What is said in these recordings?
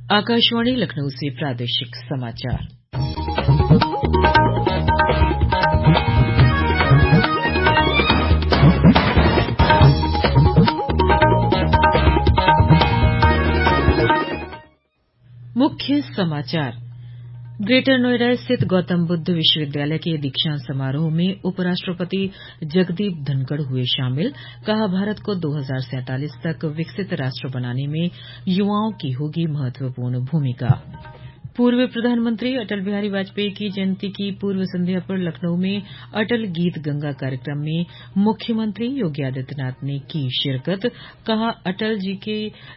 आकाशवाणी लखनऊ से प्रादेशिक समाचार। मुख्य समाचार। ग्रेटर नोएडा स्थित गौतम बुद्ध विश्वविद्यालय के दीक्षांत समारोह में उपराष्ट्रपति जगदीप धनखड़ हुए शामिल। कहा, भारत को 2047 तक विकसित राष्ट्र बनाने में युवाओं की होगी महत्वपूर्ण भूमिका। पूर्व प्रधानमंत्री अटल बिहारी वाजपेयी की जयंती की पूर्व संध्या पर लखनऊ में अटल गीत गंगा कार्यक्रम में मुख्यमंत्री योगी आदित्यनाथ ने की शिरकत। कहा, अटल जी के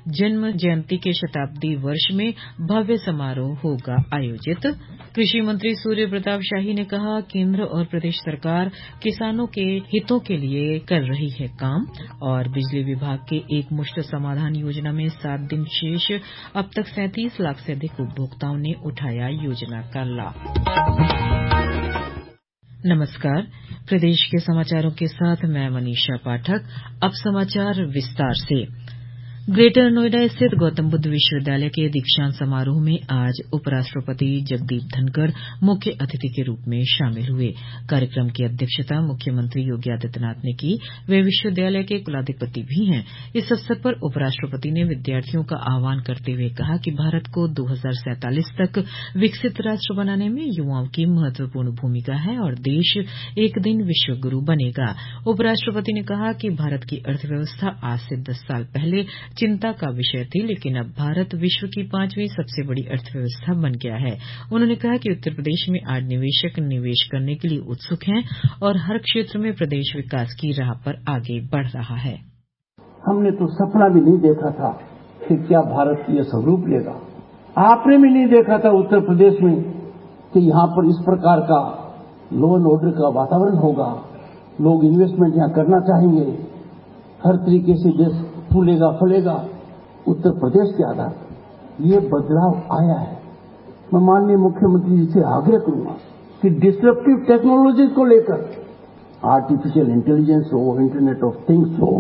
जन्म जयंती के शताब्दी वर्ष में भव्य समारोह होगा आयोजित। कृषि मंत्री सूर्य प्रताप शाही ने कहा, केंद्र और प्रदेश सरकार किसानों के हितों के लिए कर रही है काम। और बिजली विभाग के एक मुश्त समाधान योजना में 7 दिन शेष, अब तक 37 लाख से अधिक उपभोक्ताओं ने उठाया योजना का लाभ। नमस्कार, प्रदेश के समाचारों के साथ मैं मनीषा पाठक। अब समाचार विस्तार से। ग्रेटर नोएडा स्थित गौतम बुद्ध विश्वविद्यालय के दीक्षांत समारोह में आज उपराष्ट्रपति जगदीप धनखड़ मुख्य अतिथि के रूप में शामिल हुए। कार्यक्रम की अध्यक्षता मुख्यमंत्री योगी आदित्यनाथ ने की। वे विश्वविद्यालय के कुलाधिपति भी हैं। इस अवसर पर उपराष्ट्रपति ने विद्यार्थियों का आह्वान करते हुए कहा कि भारत को 2047 तक विकसित राष्ट्र बनाने में युवाओं की महत्वपूर्ण भूमिका है और देश एक दिन विश्व गुरु बनेगा। उपराष्ट्रपति ने कहा कि भारत की अर्थव्यवस्था आज से 10 साल पहले चिंता का विषय थी, लेकिन अब भारत विश्व की 5वीं सबसे बड़ी अर्थव्यवस्था बन गया है। उन्होंने कहा कि उत्तर प्रदेश में आज निवेशक निवेश करने के लिए उत्सुक हैं और हर क्षेत्र में प्रदेश विकास की राह पर आगे बढ़ रहा है। हमने तो सपना भी नहीं देखा था कि क्या भारत ये स्वरूप लेगा। आपने भी नहीं देखा था उत्तर प्रदेश में कि यहाँ पर इस प्रकार का लॉ एंड ऑर्डर का वातावरण होगा। लोग इन्वेस्टमेंट यहाँ करना चाहेंगे। हर तरीके से देश फूलेगा फलेगा। उत्तर प्रदेश के आधार पर ये बदलाव आया है। मैं माननीय मुख्यमंत्री जी से आग्रह करूंगा कि डिसरप्टिव टेक्नोलॉजी को लेकर, आर्टिफिशियल इंटेलिजेंस हो, इंटरनेट ऑफ थिंग्स हो,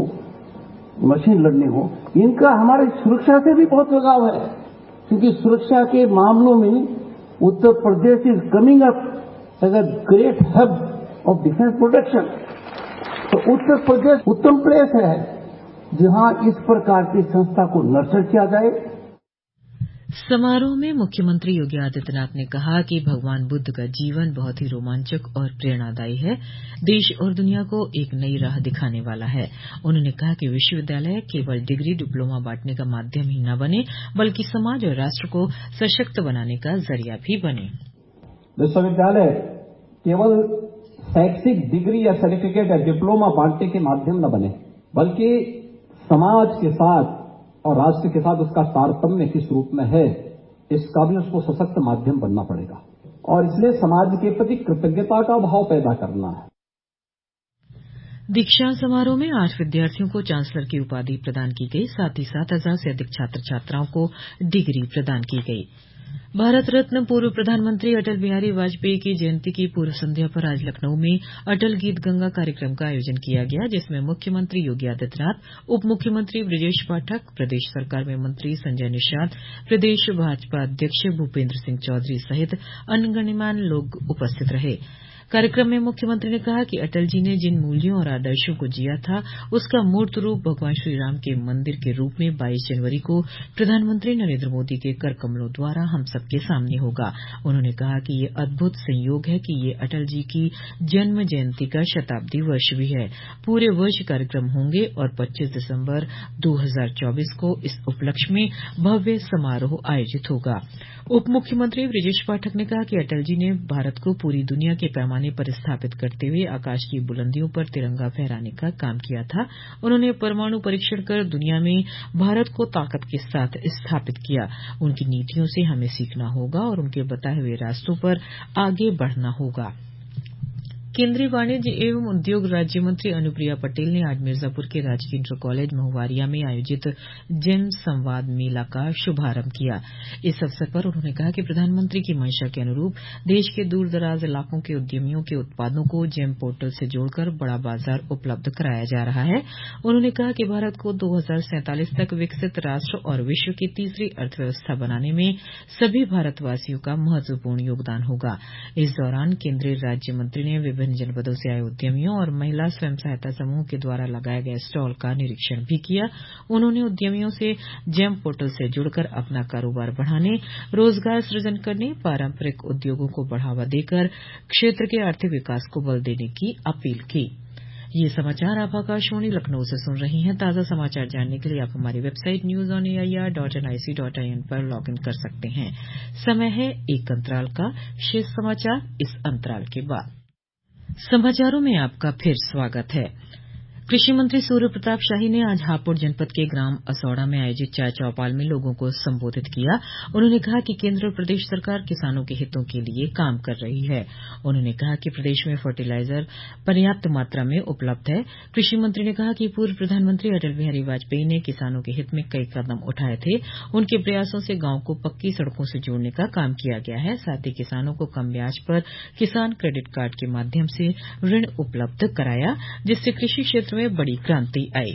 मशीन लर्निंग हो, इनका हमारी सुरक्षा से भी बहुत लगाव है, क्योंकि सुरक्षा के मामलों में Uttar Pradesh is coming up as a great hub of defence production. तो उत्तर प्रदेश उत्तम प्लेस है जहां इस प्रकार की संस्था को नर्चर किया जाए। समारोह में मुख्यमंत्री योगी आदित्यनाथ ने कहा कि भगवान बुद्ध का जीवन बहुत ही रोमांचक और प्रेरणादायी है। देश और दुनिया को एक नई राह दिखाने वाला है। उन्होंने कहा कि विश्वविद्यालय केवल डिग्री डिप्लोमा बांटने का माध्यम ही न बने, बल्कि समाज और राष्ट्र को सशक्त बनाने का जरिया भी बने। विश्वविद्यालय केवल शैक्षिक डिग्री या सर्टिफिकेट या डिप्लोमा बांटने के माध्यम न बने, बल्कि समाज के साथ और राष्ट्र के साथ उसका तारतम्य किस रूप में है, इसका भी उसको सशक्त माध्यम बनना पड़ेगा। और इसलिए समाज के प्रति कृतज्ञता का भाव पैदा करना है। दीक्षांत समारोह में 8 विद्यार्थियों को चांसलर की उपाधि प्रदान की गई। साथ ही 7,000 से अधिक छात्र छात्राओं को डिग्री प्रदान की गई। भारत रत्न पूर्व प्रधानमंत्री अटल बिहारी वाजपेयी की जयंती की पूर्व संध्या पर आज लखनऊ में अटल गीत गंगा कार्यक्रम का आयोजन किया गया, जिसमें मुख्यमंत्री योगी आदित्यनाथ, उप मुख्यमंत्री ब्रजेश पाठक, प्रदेश सरकार में मंत्री संजय निषाद, प्रदेश भाजपा अध्यक्ष भूपेन्द्र सिंह चौधरी सहित अन्य गणमान्य लोग उपस्थित रहे। कार्यक्रम में मुख्यमंत्री ने कहा कि अटल जी ने जिन मूल्यों और आदर्शों को जिया था, उसका मूर्त रूप भगवान श्रीराम के मंदिर के रूप में 22 जनवरी को प्रधानमंत्री नरेंद्र मोदी के कर कमलों द्वारा हम सबके सामने होगा। उन्होंने कहा कि ये अद्भुत संयोग है कि ये अटल जी की जन्म जयंती का शताब्दी वर्ष भी है। पूरे वर्ष कार्यक्रम होंगे और 25 दिसंबर 2024 को इस उपलक्ष्य में भव्य समारोह आयोजित होगा। उप मुख्यमंत्री ब्रजेश पाठक ने कहा कि अटल जी ने भारत को पूरी दुनिया के पैमाने पर स्थापित करते हुए आकाश की बुलंदियों पर तिरंगा फहराने का काम किया था। उन्होंने परमाणु परीक्षण कर दुनिया में भारत को ताकत के साथ स्थापित किया। उनकी नीतियों से हमें सीखना होगा और उनके बताए हुए रास्तों पर आगे बढ़ना होगा। केंद्रीय वाणिज्य एवं उद्योग राज्य मंत्री अनुप्रिया पटेल ने आज मिर्जापुर के राजकीय इंटर कॉलेज महुआरिया में आयोजित जन संवाद मेला का शुभारंभ किया। इस अवसर पर उन्होंने कहा कि प्रधानमंत्री की मंशा के अनुरूप देश के दूर दराज इलाकों के उद्यमियों के उत्पादों को जेम पोर्टल से जोड़कर बड़ा बाजार उपलब्ध कराया जा रहा है। उन्होंने कहा कि भारत को 2047 तक विकसित राष्ट्र और विश्व की तीसरी अर्थव्यवस्था बनाने में सभी भारतवासियों का महत्वपूर्ण योगदान होगा। इस दौरान केंद्रीय राज्य मंत्री ने विभिन्न जनपदों से आए उद्यमियों और महिला स्वयं सहायता समूह के द्वारा लगाए गए स्टॉल का निरीक्षण भी किया। उन्होंने उद्यमियों से जेम पोर्टल से जुड़कर अपना कारोबार बढ़ाने, रोजगार सृजन करने, पारंपरिक उद्योगों को बढ़ावा देकर क्षेत्र के आर्थिक विकास को बल देने की अपील की। ये समाचार आप आकाशवाणी लखनऊ से सुन रही हैं। ताजा समाचार जानने के लिए आप हमारी वेबसाइट news.air.nic.in पर लॉग इन कर सकते हैं। समय है एक अंतराल का, शेष समाचार इस अंतराल के बाद। समाचारों में आपका फिर स्वागत है। कृषि मंत्री सूर्य प्रताप शाही ने आज हापुड़ जनपद के ग्राम असौड़ा में आयोजित चाय चौपाल में लोगों को संबोधित किया। उन्होंने कहा कि केंद्र और प्रदेश सरकार किसानों के हितों के लिए काम कर रही है। उन्होंने कहा कि प्रदेश में फर्टिलाइजर पर्याप्त मात्रा में उपलब्ध है। कृषि मंत्री ने कहा कि पूर्व प्रधानमंत्री अटल बिहारी वाजपेयी ने किसानों के हित में कई कदम उठाए थे। उनके प्रयासों से गांव को पक्की सड़कों से जोड़ने का काम किया गया है। साथ ही किसानों को कम ब्याज पर किसान क्रेडिट कार्ड के माध्यम से ऋण उपलब्ध कराया, जिससे कृषि क्षेत्र में बड़ी क्रांति आई।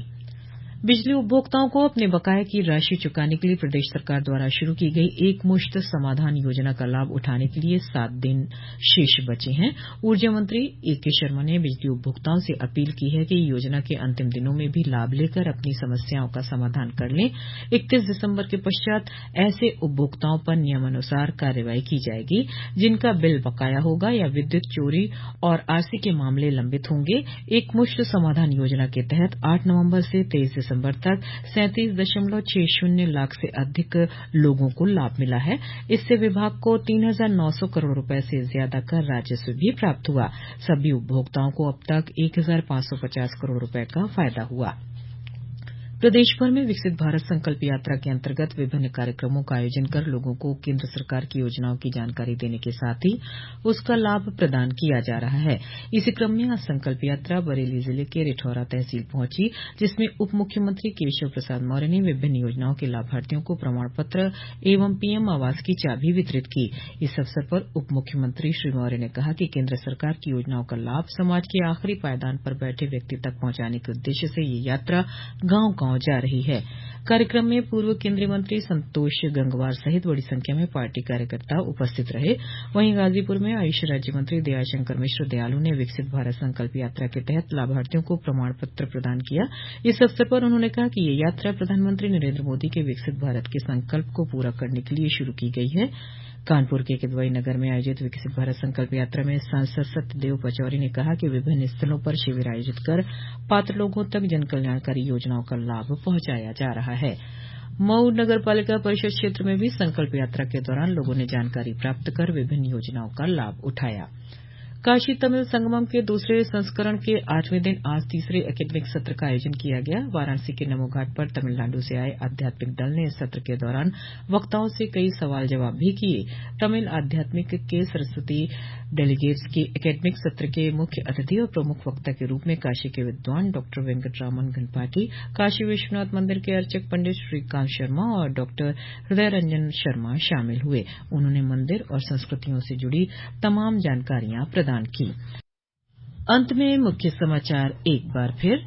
बिजली उपभोक्ताओं को अपने बकाये की राशि चुकाने के लिए प्रदेश सरकार द्वारा शुरू की गई एक मुश्त समाधान योजना का लाभ उठाने के लिए 7 दिन शेष बचे हैं। ऊर्जा मंत्री ए.के. शर्मा ने बिजली उपभोक्ताओं से अपील की है कि योजना के अंतिम दिनों में भी लाभ लेकर अपनी समस्याओं का समाधान कर लें। 31 दिसंबर के पश्चात ऐसे उपभोक्ताओं पर नियमानुसार कार्रवाई की जाएगी जिनका बिल बकाया होगा या विद्युत चोरी और आरसी के मामले लंबित होंगे। एक मुश्त समाधान योजना के तहत 8 नवंबर से 23 दिसंबर तक 37.60 लाख से अधिक लोगों को लाभ मिला है। इससे विभाग को 3,900 करोड़ रुपए से ज्यादा का राजस्व भी प्राप्त हुआ। सभी उपभोक्ताओं को अब तक 1,550 करोड़ रुपए का फायदा हुआ। प्रदेश भर में विकसित भारत संकल्प यात्रा के अंतर्गत विभिन्न कार्यक्रमों का आयोजन कर लोगों को केंद्र सरकार की योजनाओं की जानकारी देने के साथ ही उसका लाभ प्रदान किया जा रहा है। इसी क्रम में आज संकल्प यात्रा बरेली जिले के रिठौरा तहसील पहुंची, जिसमें उप मुख्यमंत्री केशव प्रसाद मौर्य ने विभिन्न योजनाओं के लाभार्थियों को प्रमाण पत्र एवं पीएम आवास की चाबी वितरित की। इस अवसर पर उप मुख्यमंत्री श्री मौर्य ने कहा कि केंद्र सरकार की योजनाओं का लाभ समाज के आखिरी पायदान पर बैठे व्यक्ति तक पहुंचाने के उद्देश्य से ये यात्रा गांव जा रही है। कार्यक्रम में पूर्व केंद्रीय मंत्री संतोष गंगवार सहित बड़ी संख्या में पार्टी कार्यकर्ता उपस्थित रहे। वहीं गाजीपुर में आयुष राज्य मंत्री दयाशंकर मिश्र दयालु ने विकसित भारत संकल्प यात्रा के तहत लाभार्थियों को प्रमाण पत्र प्रदान किया। इस अवसर पर उन्होंने कहा कि ये यात्रा प्रधानमंत्री नरेंद्र मोदी के विकसित भारत के संकल्प को पूरा करने के लिए शुरू की गई है। कानपुर के किदवई नगर में आयोजित विकसित भारत संकल्प यात्रा में सांसद सत्यदेव पचौरी ने कहा कि विभिन्न स्थलों पर शिविर आयोजित कर पात्र लोगों तक जन कल्याणकारी योजनाओं का लाभ पहुंचाया जा रहा है। मऊ नगर पालिका परिषद क्षेत्र में भी संकल्प यात्रा के दौरान लोगों ने जानकारी प्राप्त कर विभिन्न योजनाओं का लाभ उठाया। काशी तमिल संगमम के दूसरे संस्करण के 8वें दिन आज तीसरे एकेडमिक सत्र का आयोजन किया गया। वाराणसी के नमो घाट पर तमिलनाडु से आए आध्यात्मिक दल ने इस सत्र के दौरान वक्ताओं से कई सवाल जवाब भी किए। तमिल आध्यात्मिक के सरस्वती डेलीगेट्स के एकेडमिक सत्र के मुख्य अतिथि और प्रमुख वक्ता के रूप में काशी के विद्वान डॉक्टर वेंकटरामन घनपाटी, काशी विश्वनाथ मंदिर के अर्चक पंडित श्रीकांत शर्मा और डॉक्टर हृदय रंजन शर्मा शामिल हुए। उन्होंने मंदिर और संस्कृतियों से जुड़ी तमाम जानकारियां प्रदान की। अंत में मुख्य समाचार एक बार फिर।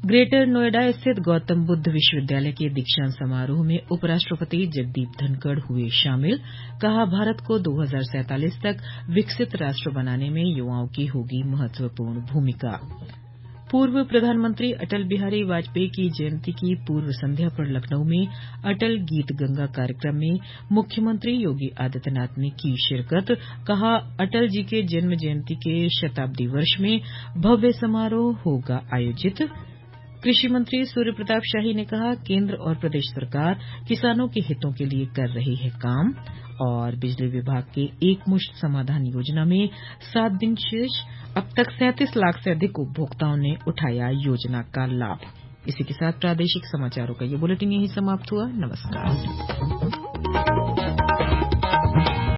ग्रेटर नोएडा स्थित गौतम बुद्ध विश्वविद्यालय के दीक्षांत समारोह में उपराष्ट्रपति जगदीप धनखड़ हुए शामिल। कहा, भारत को 2047 तक विकसित राष्ट्र बनाने में युवाओं की होगी महत्वपूर्ण भूमिका। पूर्व प्रधानमंत्री अटल बिहारी वाजपेयी की जयंती की पूर्व संध्या पर लखनऊ में अटल गीत गंगा कार्यक्रम में मुख्यमंत्री योगी आदित्यनाथ ने की शिरकत। कहा, अटल जी के जन्म जयंती के शताब्दी वर्ष में भव्य समारोह होगा आयोजित। कृषि मंत्री सूर्य प्रताप शाही ने कहा, केंद्र और प्रदेश सरकार किसानों के हितों के लिए कर रही है काम। और बिजली विभाग के एक मुश्त समाधान योजना में 7 दिन शेष, अब तक 37 लाख से अधिक उपभोक्ताओं ने उठाया योजना का लाभ। इसी के साथ प्रादेशिक समाचारों का ये बुलेटिन यहीं समाप्त हुआ। नमस्कार।